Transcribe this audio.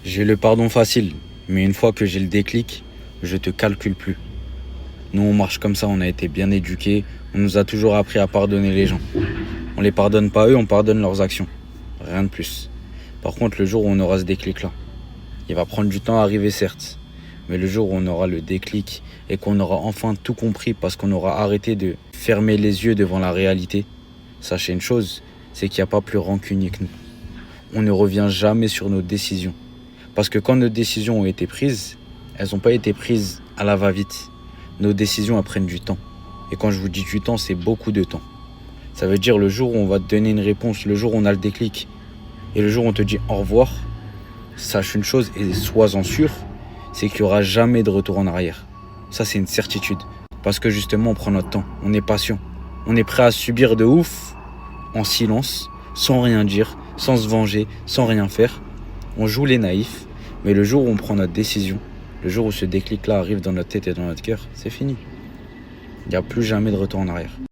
J'ai le pardon facile, mais une fois que j'ai le déclic, je te calcule plus. Nous, on marche comme ça, on a été bien éduqués, on nous a toujours appris à pardonner les gens. On les pardonne pas eux, on pardonne leurs actions. Rien de plus. Par contre, le jour où on aura ce déclic-là, il va prendre du temps à arriver certes, mais le jour où on aura le déclic et qu'on aura enfin tout compris parce qu'on aura arrêté de fermer les yeux devant la réalité, sachez une chose, c'est qu'il n'y a pas plus rancunier que nous. On ne revient jamais sur nos décisions. Parce que quand nos décisions ont été prises, elles n'ont pas été prises à la va-vite. Nos décisions, elles prennent du temps. Et quand je vous dis du temps, c'est beaucoup de temps. Ça veut dire le jour où on va te donner une réponse, le jour où on a le déclic, et le jour où on te dit au revoir, sache une chose et sois-en sûr, c'est qu'il n'y aura jamais de retour en arrière. Ça, c'est une certitude. Parce que justement, on prend notre temps, on est patient. On est prêt à subir de ouf, en silence, sans rien dire, sans se venger, sans rien faire. On joue les naïfs, mais le jour où on prend notre décision, le jour où ce déclic-là arrive dans notre tête et dans notre cœur, c'est fini. Il n'y a plus jamais de retour en arrière.